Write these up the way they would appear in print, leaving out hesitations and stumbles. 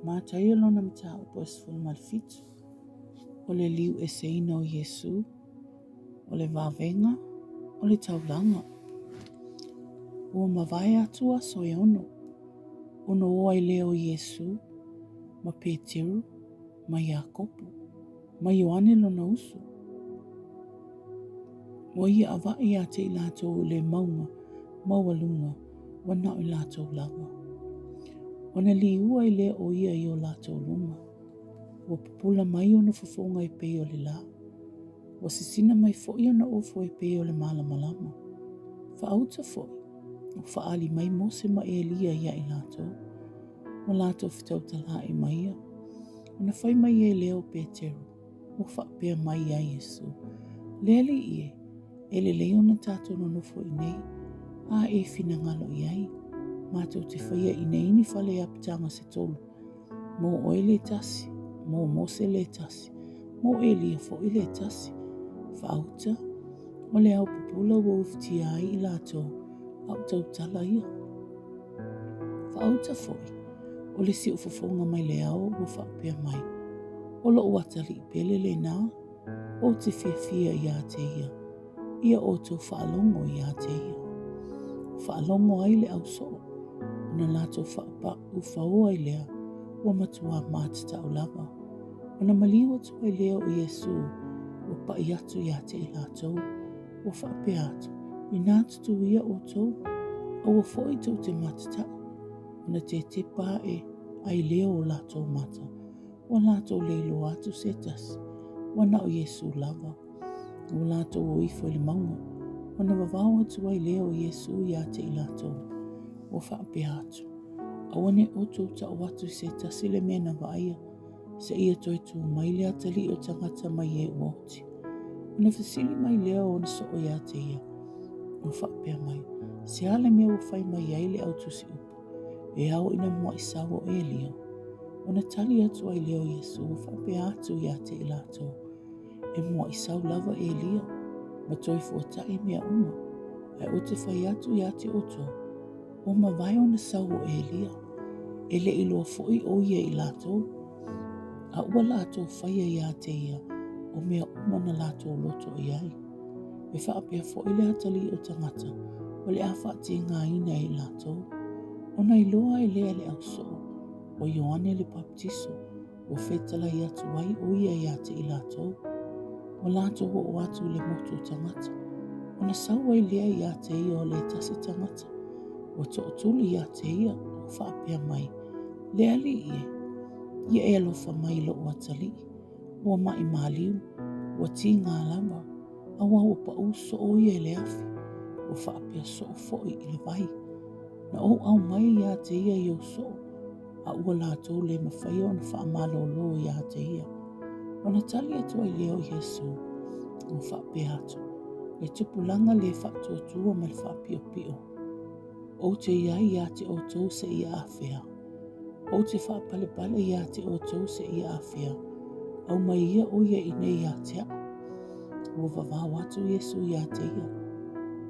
Mātai lona mta upo esful malfitu. O le liu e seina o Yesu. O le vavenga. O le taulanga. Ua mawai atu aso e ono. Ono oa i leo Yesu. Ma Peteru. Ma Iakopu. Ma Ioane lona usu. Ua ia awai a te i lātou le maunga. Maualunga. Wana o lātou lawa. Ona li ua i lea o ia i o lātou lunga. Ua pupula mai ona fufonga i pei o le la. Ua sisina mai foi ona ofo i pei o le malamalama. Whaauta foi. O whaali mai mose ma e lia ia i lātou. O lātou fitau tala i maia. Ona whai mai e leo Peteru. O whaapea mai a Yesu. Lele ie. Ele leo na tātou no nofo i nei. A e fina ngalo i ai. Mātou te whaia i nei ni whale apitanga se tolu. Mō oe le tasi. Mō mose le tasi. Mō e lia fo i le tasi. Whaauta. O le au pupula ua ufti ai i lātou. Au tau tala ia. Whaauta foi. O le si ufafonga mai le au ua whaapea mai. O lo uatali i pele le nā. O te fia i a te ia. Ia o tau whaalongo i a te ia. Whaalongo ai le au soo. Ona lātou whaapa ufaoa i lea. Ua matua mātata o lava. Ona maliwa tua i leo i Yesu. Ua pai atu i a te i lātou. Ua whaapea atu. I nā tutu ia o tau. Aua foi tau te matata. Ona te te pae ai leo o lātou mata. Ua lātou leilo atu se tasi. Wana o Yesu lava. Ua lātou o ifo i le maunga. Ona wawao atu ai leo Yesu i a te i lātou. Ua whaapea atu. Awane o tau ta o atu se tasi le mena vaia. Se ia toi tu mai le atali o tangata mai e uoti. Ona fasili mai leo o so o ia te ia. Ua whaapea mai. Se ale mea ua whai mai ai le au tusi upu. E au ina mua i sawo e leo. Ona tali atu ai leo Yesu. Ua whaapea atu ia te i lātou. E mua i sawo lava e leo. Ma toi fuatai mea uma. Ai o te whai atu ia te oto. O ma vai ona sawo e lia. E le ilo foi o ia i lātou. A ua lātou whaia ia te ia. O mea umana lātou loto i ai. E whaapea foi le atali o tangata. O le awhati ngā ina i lātou. Ona i loa i lea le au soo. O Ioane le baptiso. O whetala i atu wai o ia i ate i lātou. O lātou o atu le moto tangata. Ona sawa i lea i ate ia o le tasi tangata. O to tuli i ate ia o whaapea mai. Lea li ie. Ia e alofa mai lo o atali. Ua mai maliu. Ua ti ngā lama. Awa ua pa uso o ia le afi. Ua whaapea so o foi i le vai. Na o au mai i ate ia i o so. A ua lātou le mawhai o na whaamalo lo i ate ia. Ona tali atu ai leo Yesu. Ua whaapea atu. Le tupulanga le whaatotua mai whaapio pio. O te iai i ate o tau se ia awhea. O te whaapale i ate o tau se ia awhea. Au mai ia o ia i nei atea. Ua wawao atu Yesu i ate ia.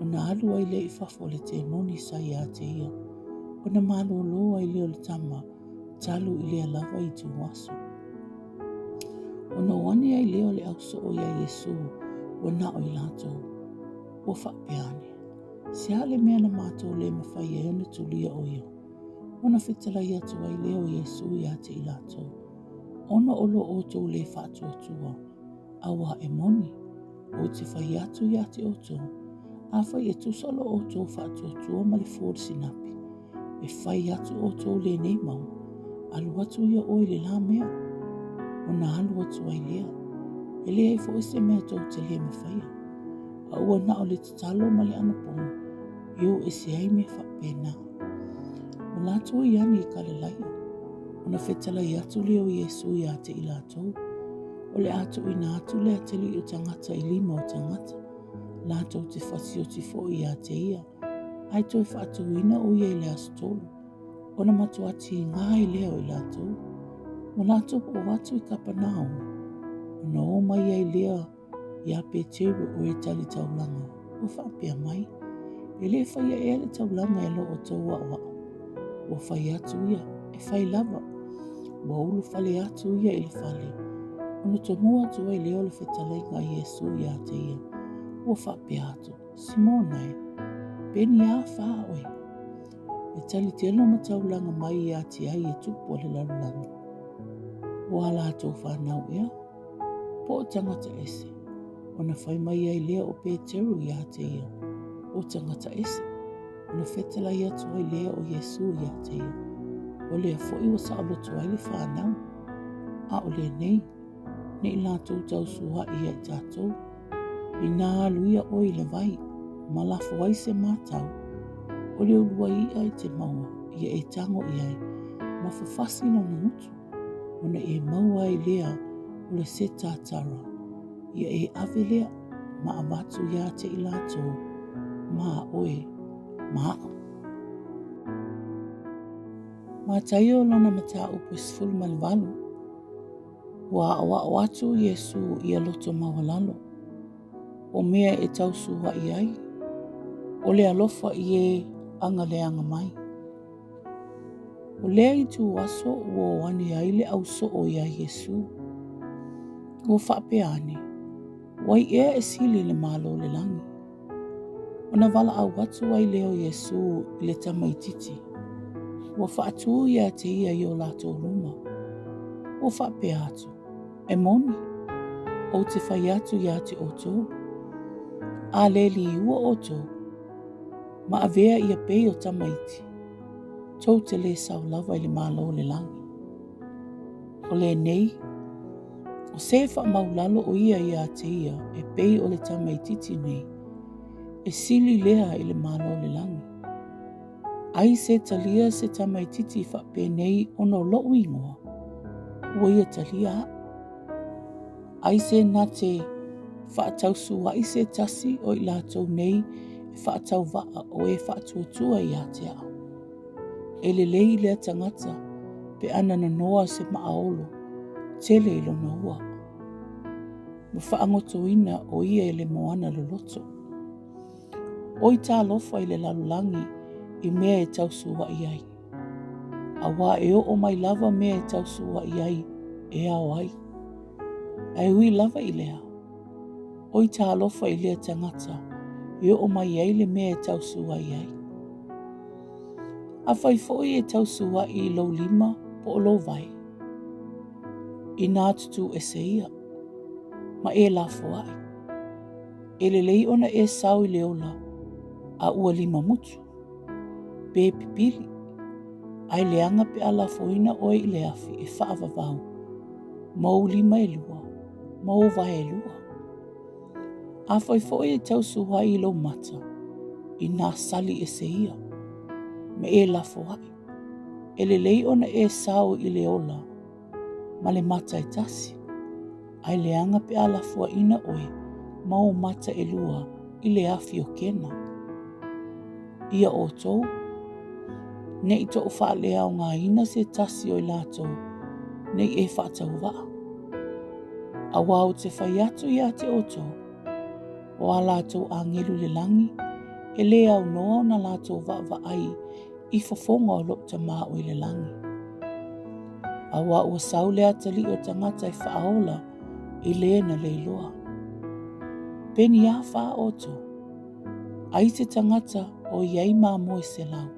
O na alu ai le i whafo le te moni sa i ate ia. O na malo lo ai leo le tama. Talu i lea lava i tu waso. O na wane ai leo le au so o ia Yesu. Ua na o i lātou. Ua whapeane. Se ale mea na mātou le mawhai e ana tulia o ia. Ona whetala i atu ai leo Yesu i ate i lātou. Ona olo o tau le whātua. Awa e moni. O te whai atu i ate o tau. A whai e tusalo o tau whātua ma le fōr sinapi. E whai atu o tau le nei mau. Alu atu ia oi le la mea. Ona alu atu ai lea. E lea i fo ese mea tau te le mawhaia. A ua na o le tatalo ma le anaponga. Yo e se ai me whapena. O lātou i ani i kalalaia. Ona whetala i atu leo Yesu i ate i lātou. O le atu i nā atu le ateli o tangata i lima o tangata. Lātou te whasi o tifo i ate ia. Ai toi whaatu ina o ia i le asitolu. Ona matu ati i ngā i leo i lātou. O lātou o watu i kapanao. Ona o mai ai lea i a Peteru o e tali taulanga. O whapea mai. E le whaia e le taulanga e lo o tau wa. O whai atu ia, e whai lava. Wa ulu fale atu ia i le fale. Ona tonua atu ai leo le whetalainga Iesu ia te ia. Ua whapea atu. Simona e. Peni a wha oe. E tali telo mataulanga mai ia te ai e tupu le lalulanga. Ua la atu whanau ia. Po o tangata ese. Ona whai mai ai lea o Peteru ia te ia. O tangata ese. Ona whetala ia tu ai lea o Iesu ia te ia. O lea fo iwa sa alotu ai le whanau. A o lea nei. Nei la tau tau suha ia i tātou. I nā aluia o i le vai. Malafo ai se mātau. O lea ulua ia i te maua. Ia e tango i ai. Mafafasi na ngutu. Ona e maua i lea o le se tātara. Ia e ave lea. Ma amatu ia te i lātou. Ma oe. Ma au. Ma taio lona mata upo sifulu malvalu. Wa awa atu Iesu ia loto mawalalo. O mea e tausu wa iai. O le alofa i e anga le anga mai. O lea i tu waso ua wane aile au so o ia Iesu. Ua whapeane. Wai ea e sili le malo le langi. Ona wala au watu ai leo Iesu i le tamaititi. Ua whaatu ia te ia i o lato luma. Ua whapea atu. E moni. O te whai atu ia te oto. A leli i ua oto. Ma avea ia pei o tamaiti. Tau te le sau lava i le malo le langi. O le nei. O se wha maulalo o ia te ia. E pei o le tamaititi nei. E sili lea i le malo le langi. Ai se talia se tamaititi whape nei ono loo ingoa. Ua ia talia. Ai se na te whaatausu ai se tasi o i lātou nei e whaatau waa o e whaatuatua i a te au. E le lei lea tangata pe ana na noa se maaolo tele ilo noa. Ma whaangoto ina o ia e le moana le loto. O i tā lofa i le lalulangi i mea e tausu wa i ai. A wā e o mai lava mea e tausu wa i ai e au ai. Ai hui lava i lea. O i tā lofa i lea tangata e o mai ai le mea e tausu wa i ai. A whai foi e tausu wa i lo lima po o lo vai. I nā tutu e se ia. Ma e la ai. E le lei ona e sau i leola. A ua lima mutu. Pe pipili. Ai leanga pe ala foina oi i le afi e whaavavau. Mau lima e lua. Mau vai e lua. A whai foi e tausu hai i lo mata. I nā sali e se ia. Me e la ai. E le lei ona e sau i le ola. Ma le mata e tasi. Ai leanga pe ala foina oi. Mau mata e lua i le afi o kena. Ia o tou. Ne i to wha lea o ngā ina se tasi o i lātou. Ne e whaatau waa. A wau te whai atu ia te oto. O a lātou a ngelu le langi. E le au noa na lātou wa ai. I whafonga o lopta maa o i le langi. A wā ua saulea tali o tangata i whaaola. I le na leiloa. Peni a wha oto. Ai te tangata o iai mā moe se lau.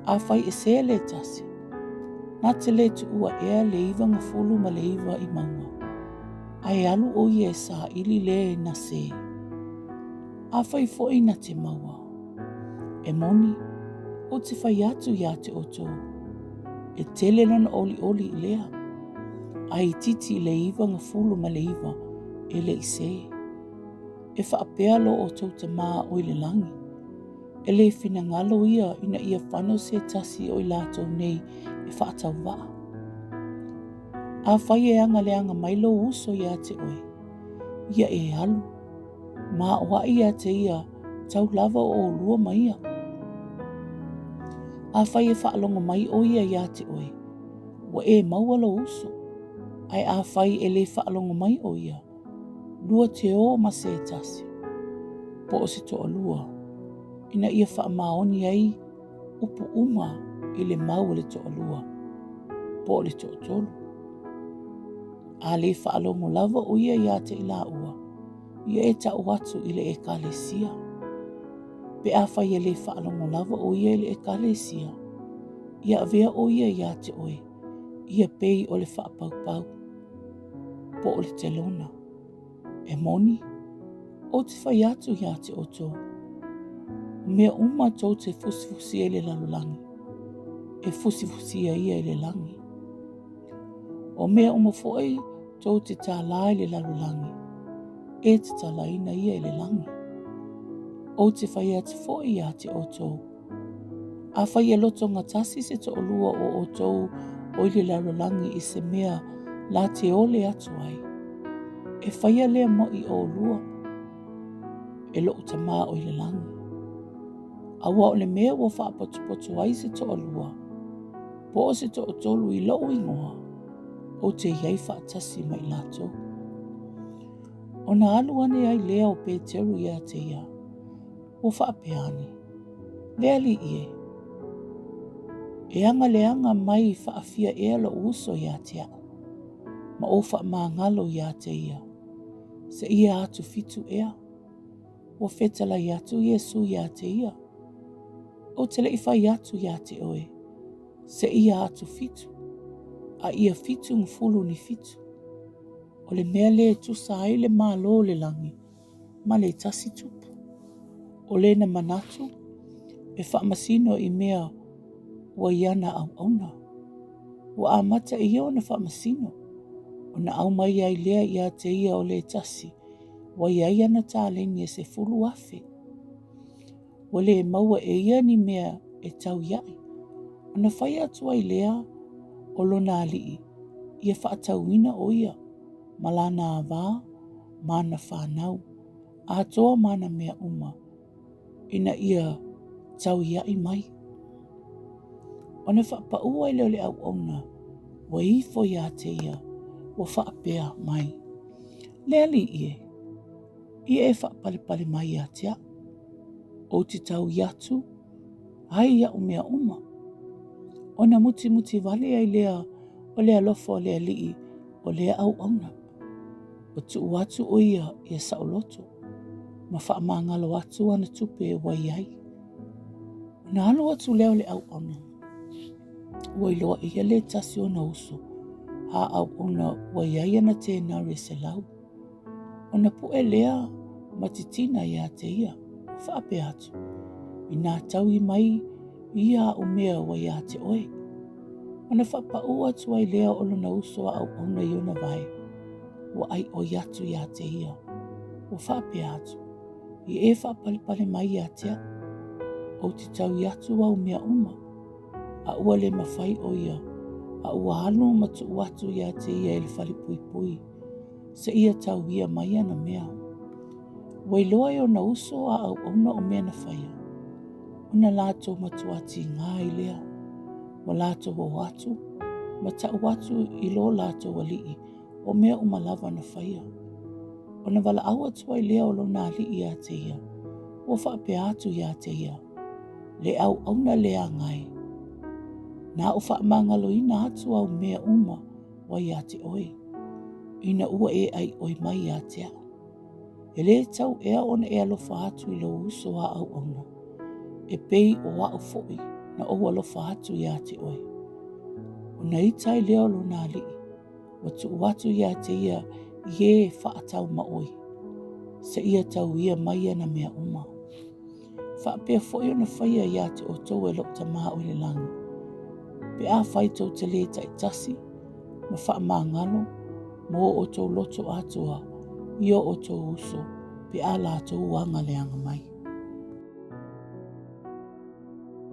A whai e se le tasi. Nā te le tu ua ea le iwa ngā folu ma le iwa i maua. Ai alu o ie sa ili le e na se. A whai foi na te maua. E moni, o te whai atu ia te oto. E tele lana oli i lea. Ai titi le iwa ngā folu ma le iwa e le i se. E whaapea lo o tau te maa o i le langi. E le whina ngalo ia ina ia whano se tasi o i lātou nei e whaatau waa. A whai e anga le anga mailo uso ia te oe. Ia e alu. Ma oa ia te ia tau lava o lua mai ia. A whai e whaalonga mai o ia te oe. Wa e maualo uso. Ai a whai e le whaalonga mai o ia. Lua te o ma se tasi. Po o se toa lua. Ina ia wha maoni ai upu uma i le mau le toa lua. po o le toʻatolu. A le whaalongo lava o ia ia te ila ua. Ia e tau atu i le ekalesia. Pe a whai e le whaalongo lava o ia i le ekalesia. Ia avea o ia te oe. Ia pei o le whaapaupau. Po o le telona. E moni. O te whai atu ia te oto. Mea uma tau te fusifusi e le lalulangi. E fusifusi ia i le langi. O mea uma fo'i tau te tālā i le lalulangi. E te talaina ia i le langi. O te whai atu fo'i ia te oto. A whai e loto ngatasi se to olua o oto o i le lalulangi i se mea la te ole atu ai. E whai a lea mo i o olua. E lo utama o i le langi. Awa o le mea wo whaapotu ai se to olua. Po o se to otolu i lo ingoa. O te iai whaatasi mai lato. O na alu ane ai lea o Peteru ia te ia. O whaapeani. Lea li ie. E anga leanga mai whaafia ea lo uso ia te a. Ma o whaamangalo ia te ia. Se ia atu fitu ea. O whetala i atu Iesu ia te ia. O te lei whai atu ia te oe. Se ia atu fitu. A ia fitu ngfulu ni fitu. O le mea le tusa ai le malo le langi. Ma le tasi tupu. O le na manatu. E whaamasino i mea wa iana au auna. Wa amata i o na whaamasino. O na au mai ai lea ia te ia o le tasi. Wa iana tālengi e se fulu afe. Wa le maua e ia ni mea e tau iai. O na whai atu ai lea o lona alii. Ia whaatauina o ia. Malana awā, mana whanau. A toa mana mea uma. Ina ia tau iai mai. O na whaapau ai leo le au ona. Wa ifo ia te ia. Wa whaapea mai. Lea li ie. Ia e whaapale mai ia tea. O te tau iatu. Hai ia o mea uma. O na muti vale ai lea. O lea lofa o lea lii. O lea au ona. O tu watu o ia ia sauloto. Ma whaamangalo atu ana tupe e wai ai. O na alo atu leo le au ona. Wai loa ia le tasi o na uso. Ha au ona wai ai ana te nare se lau. O na pu e lea matitina ia te ia. Whaape atu. I nā tau i mai ia o mea wai a te oe. O na whapau atu ai lea o na uso au ona i ona vai. Wa ai o yatu ia te ia. O whaape atu. I e whaapale mai ia tea. O te tau yatu au mea uma. A ua le mawhai o ia. A ua halo matu watu ia te ia e le whali pui pui. Se ia tau ia mai ana mea. Wai loa e o na uso a au ona o mea na whaia. O na lato matu ati ngā i lea. Wa lato o watu. Ma tau watu i lo lato walii. O mea umalava na whaia. O na wala au atu ai lea o lo nā li ia te ia. O whaape atu ia te ia. Le au auna lea ngai. Nā o whaamangalo ina atu au mea uma wa ia te oe. Ina ua e ai oi mai ia te au. E le tau ea ona e alofa atu i lo uso a au auna. E pei o wao foi na o alofa atu ia te oe. O na itai leo lo nā li. Wa tu watu ia te ia ie whaatau maoi. Se ia tau ia mai ana mea uma. Whaapea foi ona whaia ia te o tau e lokta maa o le langi. Pe a whai tau te le tai tasi. Ma wha mangalo. Mo o tau loto atua. Io o tau uso. Pe a la tau wanga leanga mai.